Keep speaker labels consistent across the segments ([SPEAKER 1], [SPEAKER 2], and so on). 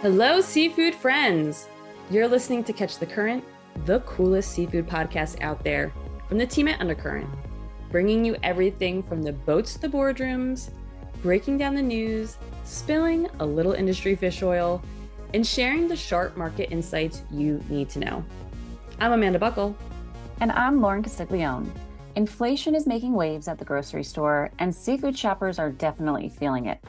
[SPEAKER 1] Hello, seafood friends. You're listening to Catch the Current, the coolest seafood podcast out there from the team at Undercurrent, bringing you everything from the boats to the boardrooms, breaking down the news, spilling a little industry fish oil, and sharing the sharp market insights you need to know. I'm Amanda Buckle.
[SPEAKER 2] And I'm Lauren Castiglione. Inflation is making waves at the grocery store, and seafood shoppers are definitely feeling it.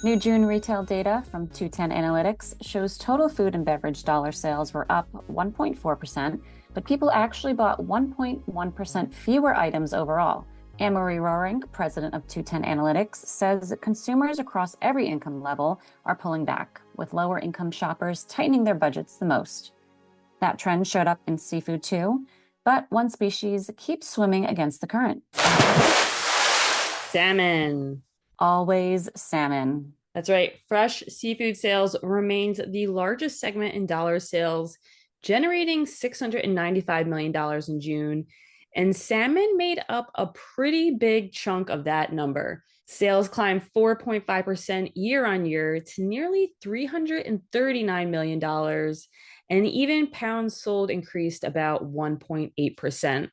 [SPEAKER 2] New June retail data from 210 Analytics shows total food and beverage dollar sales were up 1.4%, but people actually bought 1.1% fewer items overall. Anne-Marie Roehring, president of 210 Analytics, says that consumers across every income level are pulling back, with lower income shoppers tightening their budgets the most. That trend showed up in seafood too, but one species keeps swimming against the current.
[SPEAKER 1] Salmon.
[SPEAKER 2] Always salmon.
[SPEAKER 1] That's right. Fresh seafood sales remains the largest segment in dollar sales, generating $695 million in June. And salmon made up a pretty big chunk of that number. Sales climbed 4.5% year on year to nearly $339 million. And even pounds sold increased about 1.8%.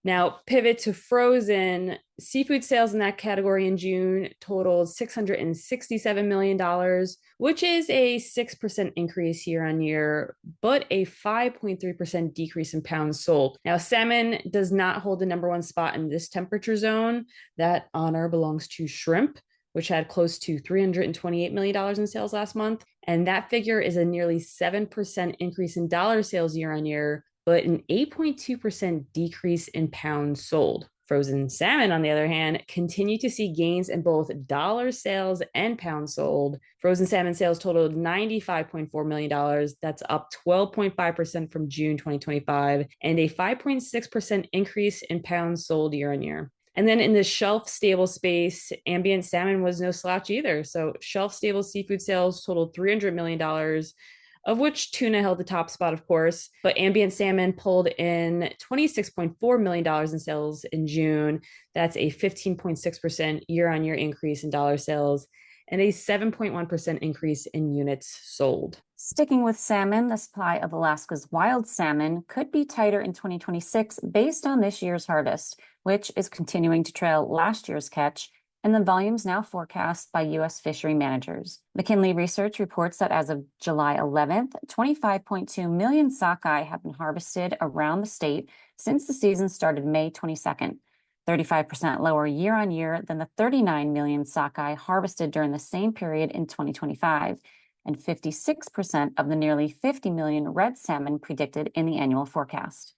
[SPEAKER 1] Now, pivot to frozen. Seafood sales in that category in June totaled $667 million, which is a 6% increase year on year, but a 5.3% decrease in pounds sold. Now, salmon does not hold the number one spot in this temperature zone. That honor belongs to shrimp, which had close to $328 million in sales last month. And that figure is a nearly 7% increase in dollar sales year on year, but an 8.2% decrease in pounds sold. Frozen salmon, on the other hand, continue to see gains in both dollar sales and pounds sold. Frozen salmon sales totaled $95.4 million. That's up 12.5% from June 2025, and a 5.6% increase in pounds sold year on year. And then in the shelf stable space, ambient salmon was no slouch either. So shelf stable seafood sales totaled $300 million, of which tuna held the top spot, of course. But ambient salmon pulled in $26.4 million in sales in June. That's a 15.6% year on year increase in dollar sales and a 7.1% increase in units sold.
[SPEAKER 2] Sticking with salmon, the supply of Alaska's wild salmon could be tighter in 2026 based on this year's harvest, which is continuing to trail last year's catch, and the volumes now forecast by U.S. fishery managers. McKinley Research reports that as of July 11th, 25.2 million sockeye have been harvested around the state since the season started May 22nd, 35% lower year on year than the 39 million sockeye harvested during the same period in 2025, and 56% of the nearly 50 million red salmon predicted in the annual forecast.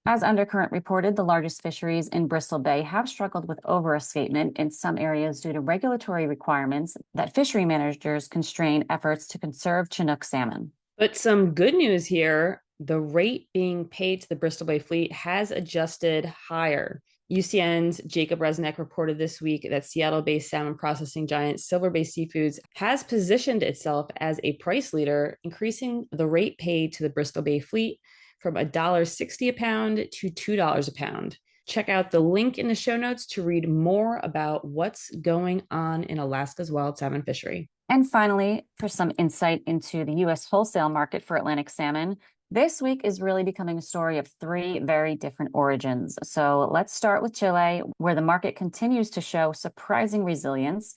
[SPEAKER 2] As Undercurrent reported, the largest fisheries in Bristol Bay have struggled with overescapement in some areas due to regulatory requirements that fishery managers constrain efforts to conserve Chinook salmon.
[SPEAKER 1] But some good news here, the rate being paid to the Bristol Bay fleet has adjusted higher. UCN's Jacob Resnick reported this week that Seattle-based salmon processing giant Silver Bay Seafoods has positioned itself as a price leader, increasing the rate paid to the Bristol Bay fleet from $1.60 a pound to $2 a pound. Check out the link in the show notes to read more about what's going on in Alaska's wild salmon fishery.
[SPEAKER 2] And finally, for some insight into the U.S. wholesale market for Atlantic salmon, this week is really becoming a story of three very different origins. So let's start with Chile, where the market continues to show surprising resilience.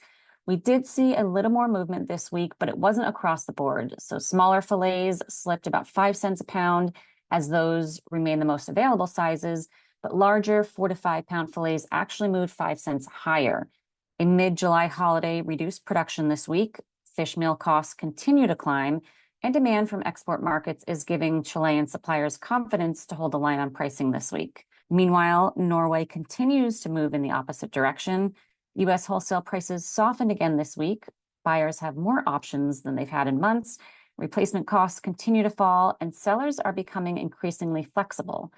[SPEAKER 2] We did see a little more movement this week, but it wasn't across the board. So smaller fillets slipped about 5 cents a pound, as those remain the most available sizes, but larger 4 to 5 pound fillets actually moved 5 cents higher. A mid-July holiday reduced production this week. Fish meal costs continue to climb, and demand from export markets is giving Chilean suppliers confidence to hold the line on pricing this week. Meanwhile, Norway continues to move in the opposite direction. U.S. wholesale prices softened again this week. Buyers have more options than they've had in months. Replacement costs continue to fall, and sellers are becoming increasingly flexible.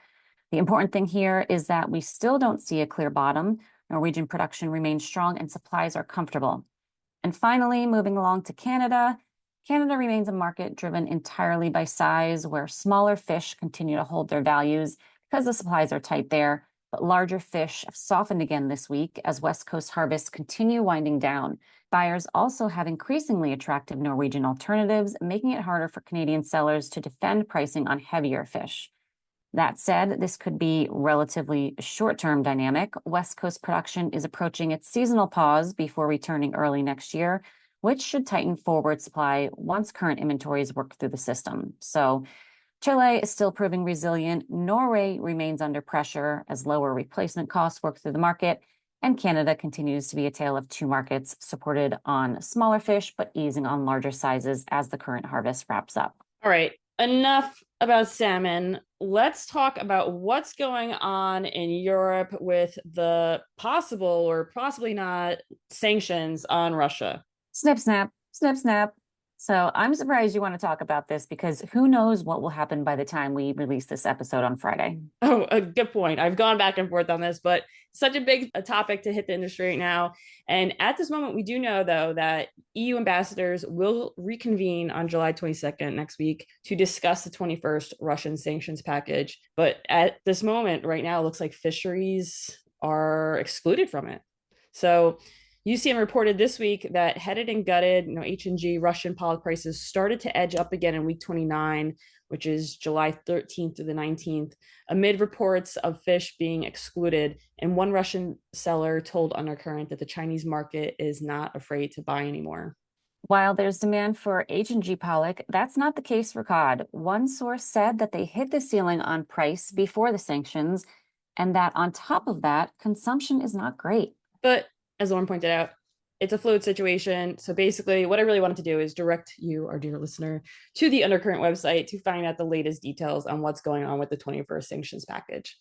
[SPEAKER 2] The important thing here is that we still don't see a clear bottom. Norwegian production remains strong and supplies are comfortable. And finally, moving along to Canada, Canada remains a market driven entirely by size, where smaller fish continue to hold their values because the supplies are tight there. but larger fish have softened again this week as West Coast harvests continue winding down. Buyers also have increasingly attractive Norwegian alternatives, making it harder for Canadian sellers to defend pricing on heavier fish. That said, this could be relatively short-term dynamic. West Coast production is approaching its seasonal pause before returning early next year, which should tighten forward supply once current inventories work through the system. So Chile is still proving resilient. Norway remains under pressure as lower replacement costs work through the market. And Canada continues to be a tale of two markets, supported on smaller fish, but easing on larger sizes as the current harvest wraps up.
[SPEAKER 1] All right, enough about salmon. Let's talk about what's going on in Europe with the possible or possibly not sanctions on Russia.
[SPEAKER 2] Snip, snap, snip, snap. So I'm surprised you want to talk about this because who knows what will happen by the time we release this episode on Friday.
[SPEAKER 1] Oh, a good point. I've gone back and forth on this, but such a big topic to hit the industry right now. And at this moment, we do know, though, that EU ambassadors will reconvene on July 22nd next week to discuss the 21st Russian sanctions package. But at this moment, right now, it looks like fisheries are excluded from it. So UCM reported this week that headed and gutted, H&G Russian pollock prices started to edge up again in week 29, which is July 13th to the 19th, amid reports of fish being excluded. And one Russian seller told Undercurrent that the Chinese market is not afraid to buy anymore.
[SPEAKER 2] While there's demand for H&G pollock, that's not the case for cod. One source said that they hit the ceiling on price before the sanctions, and that on top of that, consumption is not great.
[SPEAKER 1] But as Lauren pointed out, it's a fluid situation. So basically, what I really wanted to do is direct you, our dear listener, to the Undercurrent website to find out the latest details on what's going on with the 21st sanctions package.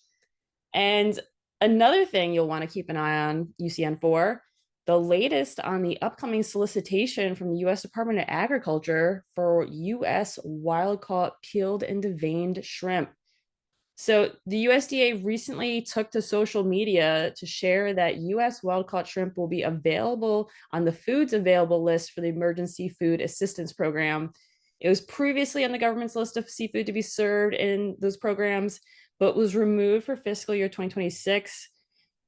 [SPEAKER 1] And another thing you'll want to keep an eye on, UCN for, the latest on the upcoming solicitation from the U.S. Department of Agriculture for U.S. wild-caught peeled and deveined shrimp. So the USDA recently took to social media to share that U.S. wild-caught shrimp will be available on the foods available list for the Emergency Food Assistance Program. It was previously on the government's list of seafood to be served in those programs, but was removed for fiscal year 2026.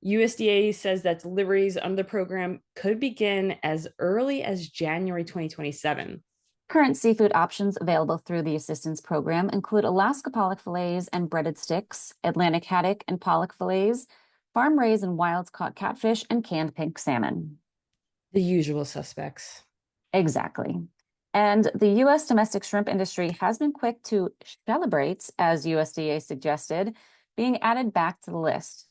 [SPEAKER 1] USDA says that deliveries under the program could begin as early as January 2027.
[SPEAKER 2] Current seafood options available through the assistance program include Alaska pollock fillets and breaded sticks, Atlantic haddock and pollock fillets, farm-raised and wild-caught catfish, and canned pink salmon.
[SPEAKER 1] The usual suspects.
[SPEAKER 2] Exactly. And the U.S. domestic shrimp industry has been quick to celebrate, as USDA suggested, being added back to the list.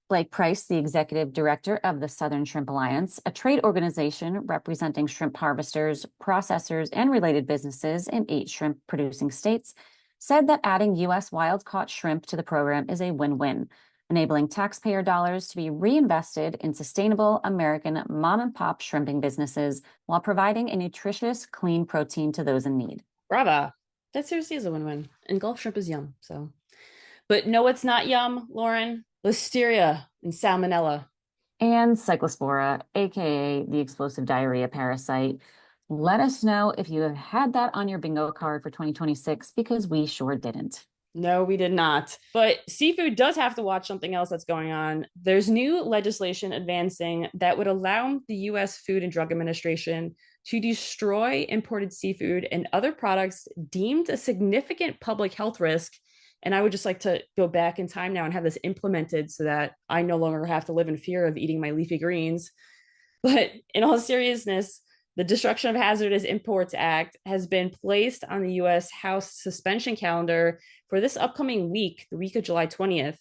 [SPEAKER 2] Blake Price, the executive director of the Southern Shrimp Alliance, a trade organization representing shrimp harvesters, processors, and related businesses in 8 shrimp-producing states, said that adding U.S. wild-caught shrimp to the program is a win-win, enabling taxpayer dollars to be reinvested in sustainable American mom-and-pop shrimping businesses while providing a nutritious, clean protein to those in need.
[SPEAKER 1] Brava. That seriously is a win-win. And Gulf shrimp is yum, so. But no, it's not yum, Lauren. Listeria and salmonella.
[SPEAKER 2] And cyclospora, aka the explosive diarrhea parasite. Let us know if you have had that on your bingo card for 2026 because we sure didn't.
[SPEAKER 1] No, we did not. But seafood does have to watch something else that's going on. There's new legislation advancing that would allow the U.S. Food and Drug Administration to destroy imported seafood and other products deemed a significant public health risk. And I would just like to go back in time now and have this implemented so that I no longer have to live in fear of eating my leafy greens. But in all seriousness, the Destruction of Hazardous Imports Act has been placed on the U.S. House suspension calendar for this upcoming week, the week of July 20th.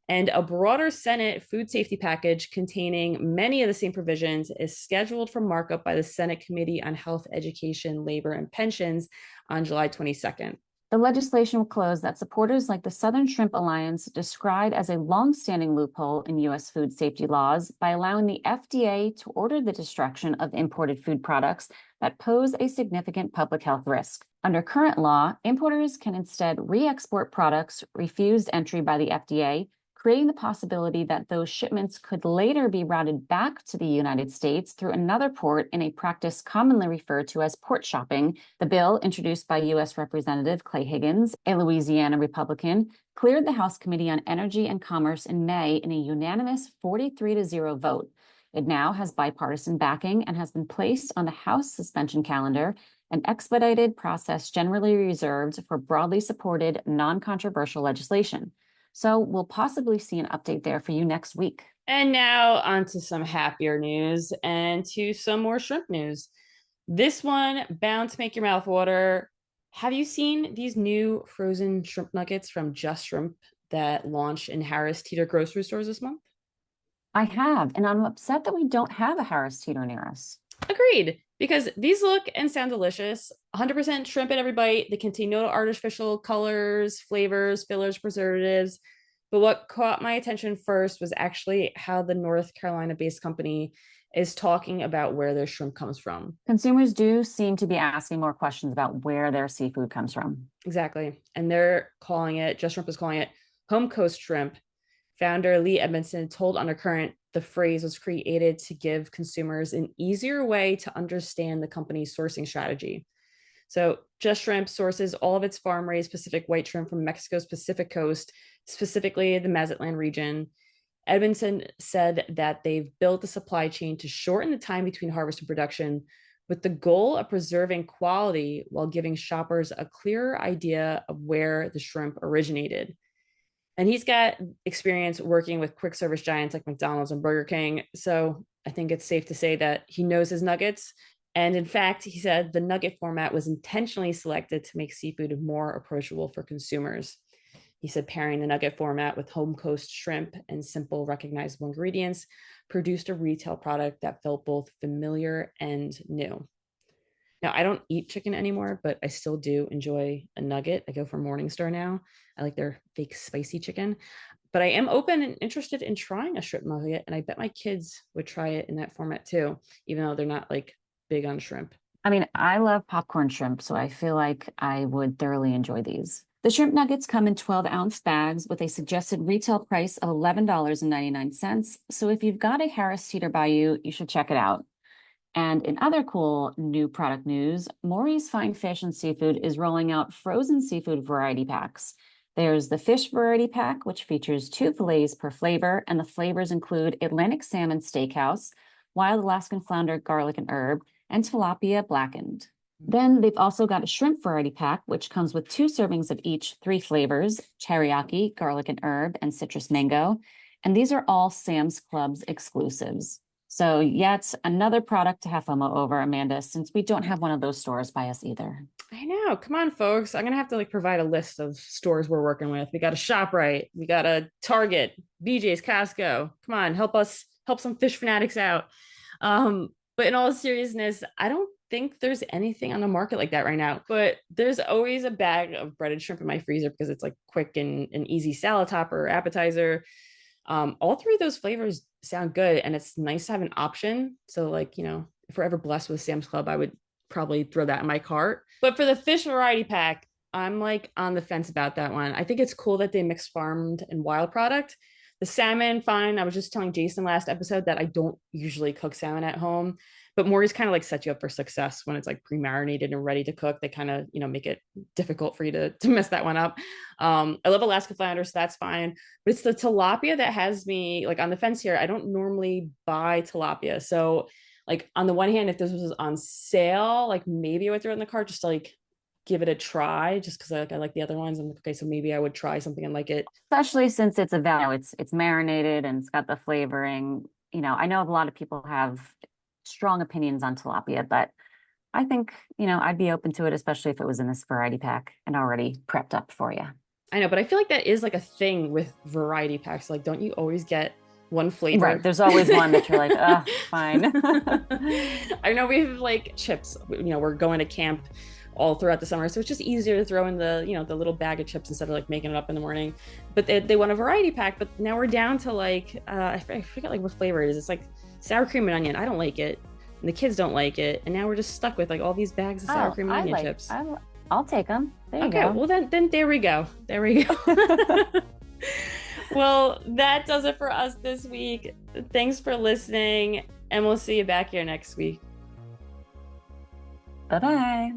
[SPEAKER 1] And a broader Senate food safety package containing many of the same provisions is scheduled for markup by the Senate Committee on Health, Education, Labor, and Pensions on July 22nd.
[SPEAKER 2] The legislation will close that supporters like the Southern Shrimp Alliance described as a long-standing loophole in U.S. food safety laws by allowing the FDA to order the destruction of imported food products that pose a significant public health risk. Under current law, importers can instead re-export products refused entry by the FDA, creating the possibility that those shipments could later be routed back to the United States through another port in a practice commonly referred to as port shopping. The bill, introduced by U.S. Representative Clay Higgins, a Louisiana Republican, cleared the House Committee on Energy and Commerce in May in a unanimous 43-0 vote. It now has bipartisan backing and has been placed on the House suspension calendar, an expedited process generally reserved for broadly supported, non-controversial legislation. So we'll possibly see an update there for you next week.
[SPEAKER 1] And now on to some happier news and to some more shrimp news. This one bound to make your mouth water. Have you seen these new frozen shrimp nuggets from Just Shrimp that launched in Harris Teeter grocery stores this month?
[SPEAKER 2] I have, and I'm upset that we don't have a Harris Teeter near us.
[SPEAKER 1] Agreed, because these look and sound delicious. 100% shrimp at every bite. They contain no artificial colors, flavors, fillers, preservatives. But what caught my attention first was actually how the North Carolina-based company is talking about where their shrimp comes from.
[SPEAKER 2] Consumers do seem to be asking more questions about where their seafood comes from.
[SPEAKER 1] Exactly. And they're calling it, Just Shrimp is calling it home coast shrimp. Founder Lee Edmondson told Undercurrent the phrase was created to give consumers an easier way to understand the company's sourcing strategy. So Just Shrimp sources all of its farm-raised Pacific white shrimp from Mexico's Pacific coast, specifically the Mazatlan region. Edmondson said that they've built the supply chain to shorten the time between harvest and production with the goal of preserving quality while giving shoppers a clearer idea of where the shrimp originated. And he's got experience working with quick service giants like McDonald's and Burger King. So I think it's safe to say that he knows his nuggets. And in fact, he said the nugget format was intentionally selected to make seafood more approachable for consumers. He said pairing the nugget format with home coast shrimp and simple recognizable ingredients produced a retail product that felt both familiar and new. Now, I don't eat chicken anymore, but I still do enjoy a nugget. I go for Morningstar now. I like their fake spicy chicken. But I am open and interested in trying a shrimp nugget, and I bet my kids would try it in that format too, even though they're not like big on shrimp.
[SPEAKER 2] I mean, I love popcorn shrimp, so I feel like I would thoroughly enjoy these. The shrimp nuggets come in 12-ounce bags with a suggested retail price of $11.99. So if you've got a Harris Teeter by you, you should check it out. And in other cool new product news, Maury's Fine Fish and Seafood is rolling out frozen seafood variety packs. There's the fish variety pack, which features 2 fillets per flavor, and the flavors include Atlantic salmon steakhouse, wild Alaskan flounder garlic and herb, and tilapia blackened. Then they've also got a shrimp variety pack, which comes with 2 servings of each 3 flavors, teriyaki, garlic and herb, and citrus mango. And these are all Sam's Club's exclusives. So yet another product to have FOMO over, Amanda, since we don't have one of those stores by us either.
[SPEAKER 1] I know. Come on, folks. I'm gonna have to like provide a list of stores we're working with. We got a ShopRite, we got a Target, BJ's, Costco. Come on, help some fish fanatics out. But in all seriousness, I don't think there's anything on the market like that right now. But there's always a bag of breaded shrimp in my freezer because it's like quick and an easy salad topper or appetizer. All 3 of those flavors sound good, and it's nice to have an option. So like, if we're ever blessed with Sam's Club, I would probably throw that in my cart. But for the fish variety pack, I'm like on the fence about that one. I think it's cool that they mix farmed and wild product. The salmon, fine. I was just telling Jason last episode that I don't usually cook salmon at home, but Maury's kind of like set you up for success when it's like pre-marinated and ready to cook. They kind of, make it difficult for you to mess that one up. I love Alaska flounder, so that's fine. But it's the tilapia that has me like on the fence here. I don't normally buy tilapia. So like on the one hand, if this was on sale, like maybe I would throw it in the cart just to like give it a try, just because I like the other ones. And okay, so maybe I would try something and like it.
[SPEAKER 2] Especially since it's a value, it's marinated and it's got the flavoring. I know a lot of people have strong opinions on tilapia, but I think, I'd be open to it, especially if it was in this variety pack and already prepped up for you.
[SPEAKER 1] I know, but I feel like that is like a thing with variety packs. Like, don't you always get one flavor?
[SPEAKER 2] Right. There's always one that you're like, oh, fine.
[SPEAKER 1] I know we have like chips, we're going to camp all throughout the summer. So it's just easier to throw in the little bag of chips instead of like making it up in the morning. But they want a variety pack, but now we're down to like, I forget like what flavor it is. It's like sour cream and onion. I don't like it. And the kids don't like it. And now we're just stuck with like all these bags of sour cream and onion chips.
[SPEAKER 2] I'll take them. There you go.
[SPEAKER 1] Okay, well then there we go. There we go. Well, that does it for us this week. Thanks for listening, and we'll see you back here next week.
[SPEAKER 2] Bye bye.